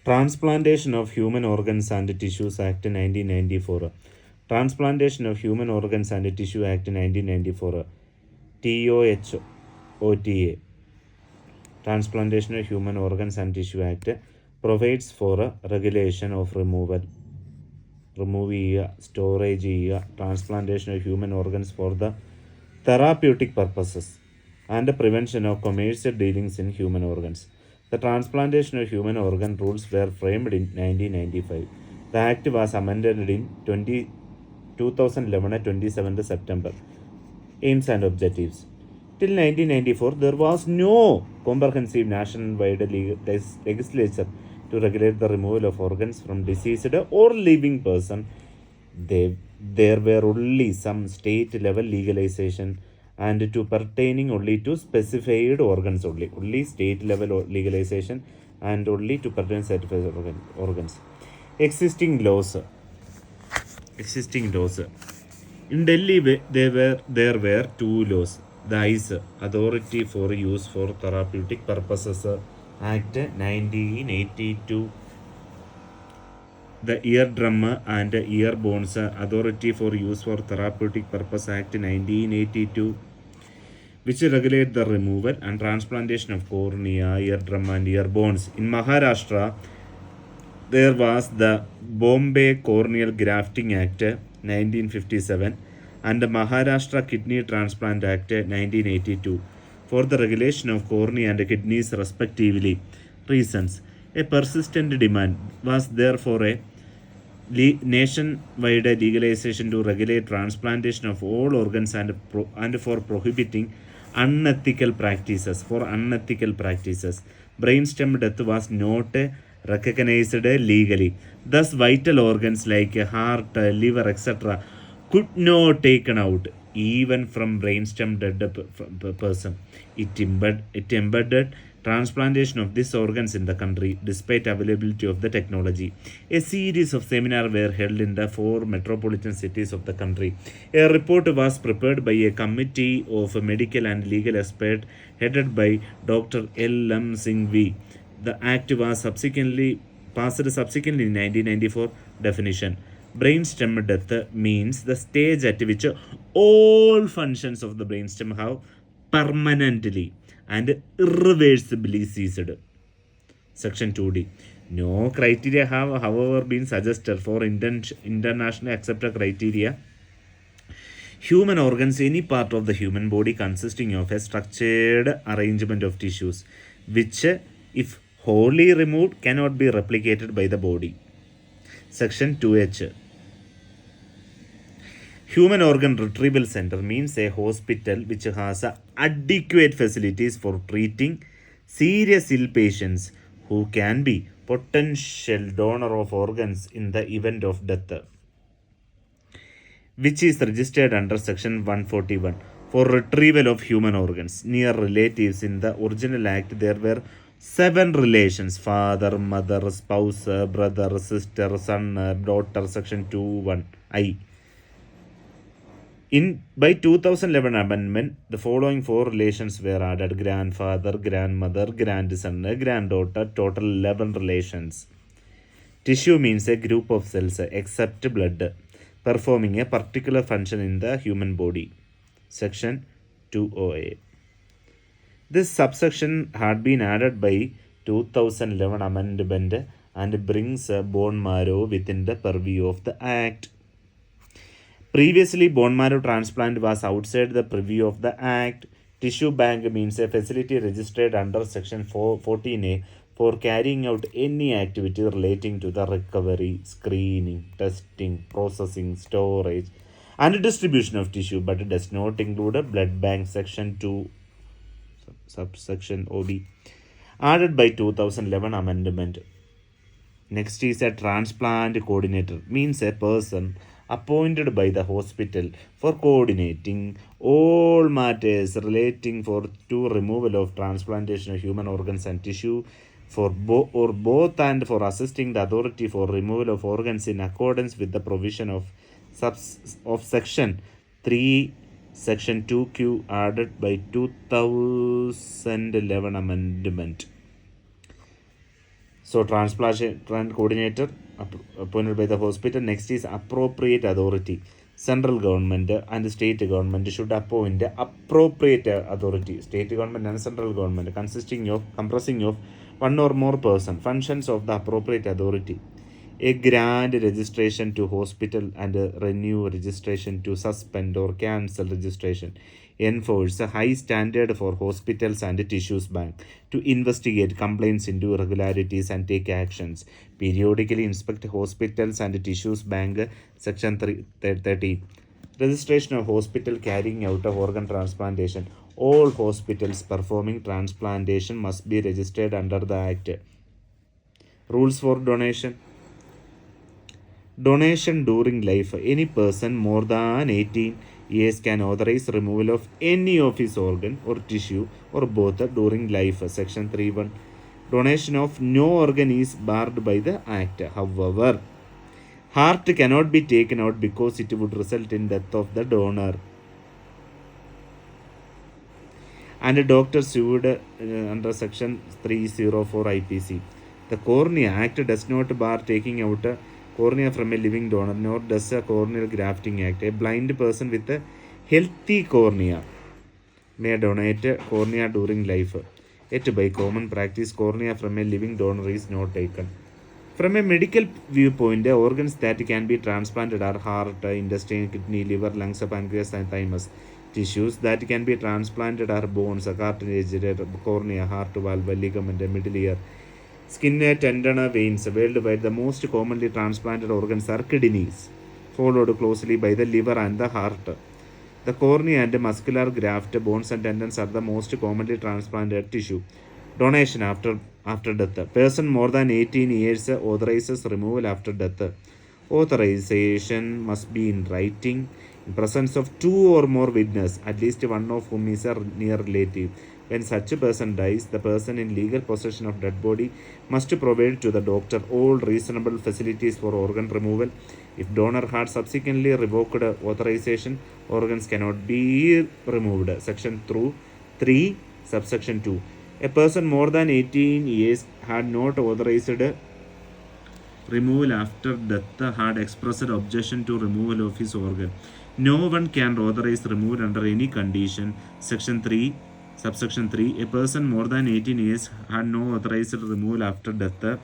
Transplantation of Human Organs and Tissues Act 1994. Transplantation of Human Organs and Tissue Act 1994. TOHOTA. Transplantation of Human Organs and Tissue Act provides for a regulation of storage, transplantation of human organs for the therapeutic purposes and the prevention of commercial dealings in human organs. The transplantation of human organ rules were framed in 1995. The Act was amended in 2011 at 27th September. Aims and objectives. Till 1994, there was no comprehensive nationwide legislature to regulate the removal of organs from deceased or living person. There were only some state level legalization and to pertaining only to specified organs only state level legalization and only to pertain certified organs. Existing laws. In Delhi, there were two laws. The ICE, Authority for Use for Therapeutic Purposes Act 1982. The Eardrum and Earbones Authority for Use for Therapeutic Purpose Act 1982, which regulate the removal and transplantation of cornea, eardrum and earbones. In Maharashtra, there was the Bombay Corneal Grafting Act 1957 and the Maharashtra Kidney Transplant Act 1982 for the regulation of cornea and kidneys respectively. Reasons. A persistent demand was there for a nationwide legalization to regulate transplantation of all organs and for prohibiting unethical practices. Brainstem death was not recognized legally. Thus, vital organs like heart, liver, etc., could not taken out even from brainstem dead person. It embedded transplantation of these organs in the country despite availability of the technology. A series of seminars were held in the 4 metropolitan cities of the country. A report was prepared by a committee of medical and legal experts headed by Dr. L. M. Singhvi. The act was subsequently passed in 1994. Definition. Brainstem death means the stage at which all functions of the brainstem have permanently and irreversibly ceased. Section 2D. No criteria have, however, been suggested for internationally accepted criteria. Human organs, any part of the human body consisting of a structured arrangement of tissues, which, if wholly removed, cannot be replicated by the body. Section 2H. Human Organ Retrieval Center means a hospital which has adequate facilities for treating serious ill patients who can be potential donor of organs in the event of death, which is registered under Section 141 for retrieval of human organs. Near relatives in the original act, there were 7 relations: father, mother, spouse, brother, sister, son, daughter. Section 21I. By 2011 amendment, the following 4 relations were added: grandfather, grandmother, grandson, granddaughter, total 11 relations. Tissue means a group of cells except blood performing a particular function in the human body. Section 2OA. This subsection had been added by 2011 amendment and brings bone marrow within the purview of the Act. Previously, bone marrow transplant was outside the purview of the Act. Tissue bank means a facility registered under Section 14A for carrying out any activity relating to the recovery, screening, testing, processing, storage, and distribution of tissue, but it does not include a blood bank. Section 2, subsection OB, added by 2011 amendment. Next is a transplant coordinator, means a person appointed by the hospital for coordinating all matters relating to removal of transplantation of human organs and tissue for both and for assisting the authority for removal of organs in accordance with the provision of Section 3, Section 2Q added by 2011 amendment. So transplant coordinator appointed by the hospital. Next is appropriate authority. Central government and state government should appoint appropriate authority. State government and central government comprising of one or more person. Functions of the appropriate authority: a grant registration to hospital and renew registration, to suspend or cancel registration, enforce a high standard for hospitals and tissues bank, to investigate complaints into irregularities and take actions, periodically inspect hospitals and tissues bank. Section 30. Registration of hospital carrying out of organ transplantation. All hospitals performing transplantation must be registered under the Act. Rules for donation. Donation during life. Any person more than 18 years can authorize removal of any of his organ or tissue or both during life. Section 3.1. Donation of no organ is barred by the Act. However, heart cannot be taken out because it would result in death of the donor. And a doctor sued under Section 304 IPC. The Cornea Act does not bar taking out a cornea from a living donor, nor does a corneal grafting act. A blind person with a healthy cornea may donate cornea during life. Yet by common practice, cornea from a living donor is not taken. From a medical viewpoint, the organs that can be transplanted are heart, intestine, kidney, liver, lungs, pancreas, and thymus. Tissues that can be transplanted are bones, cartilage, cornea, heart valve, ligament, middle ear, skin, tendon, veins. Worldwide, the most commonly transplanted organs are kidneys, followed closely by the liver and the heart. The cornea and muscular graft, bones and tendons are the most commonly transplanted tissue. Donation after death. Person more than 18 years authorizes removal after death. Authorization must be in writing, in presence of two or more witnesses, at least one of whom is a near relative. When such a person dies, the person in legal possession of dead body must provide to the doctor all reasonable facilities for organ removal. If donor had subsequently revoked authorization, organs cannot be removed. Section 3, subsection 2. A person more than 18 years had not authorized removal after death had expressed objection to removal of his organ. No one can authorize removal under any condition. Section 3, subsection 3. A person more than 18 years had no authorized removal after death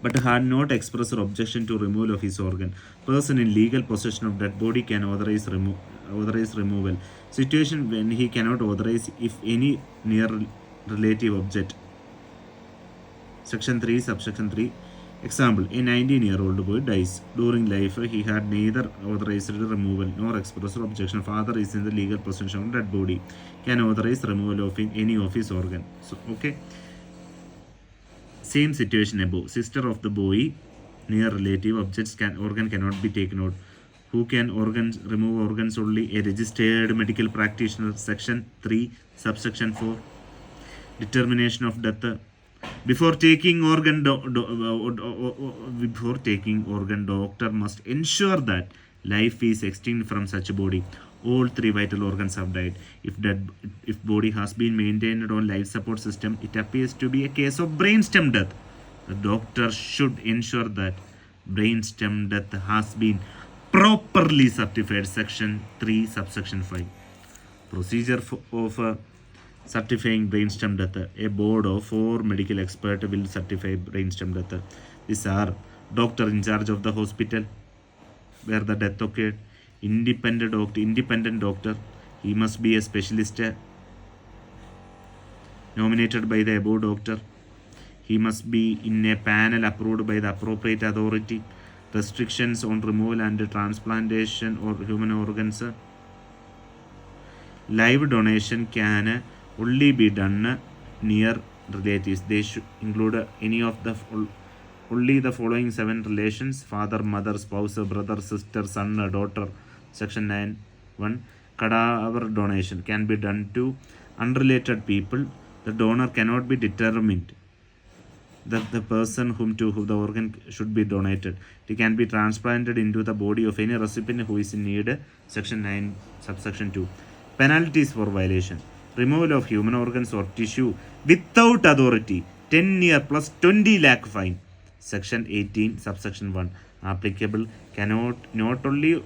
but had not expressed objection to removal of his organ. Person in legal possession of dead body can authorize removal. Situation when he cannot authorize if any near relative object. Section 3, subsection 3. Example, a 19-year-old boy dies. During life, he had neither authorized removal nor expressed objection. Father is in the legal possession of dead body, can authorize removal of any of his organ. So, okay. Same situation above. Sister of the boy, near relative, objects organ cannot be taken out. Who can remove organs? Only a registered medical practitioner. Section 3, subsection 4. Determination of death. Before taking organ, doctor must ensure that life is extinct from such a body. All three vital organs have died. If body has been maintained on life support system, it appears to be a case of brainstem death. The doctor should ensure that brainstem death has been properly certified. Section 3, subsection 5. Procedure of certifying brainstem death. A board of 4 medical experts will certify brainstem death. These are doctor in charge of the hospital where the death occurred, independent doctor. He must be a specialist nominated by the above doctor. He must be in a panel approved by the appropriate authority. Restrictions on removal and transplantation or human organs. Live donation can only be done near relatives. They should include only the following 7 relations: father, mother, spouse, brother, sister, son, daughter. Section 9.1. Cadaver donation can be done to unrelated people. The donor cannot be determined that the person whom the organ should be donated. It can be transplanted into the body of any recipient who is in need. Section 9, subsection 2. Penalties for violation. Removal of human organs or tissue without authority 10 year plus 20 lakh fine. Section 18, subsection 1, applicable cannot not only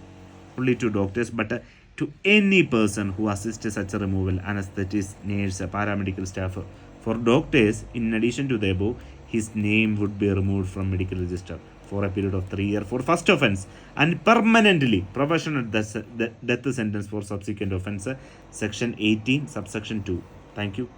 to doctors but to any person who assists such a removal, anesthetist, nurse, paramedical staff. For doctors, in addition to the above, his name would be removed from medical register for a period of 3 years for first offense and permanently professional death sentence for subsequent offense. Section 18, subsection 2. Thank you.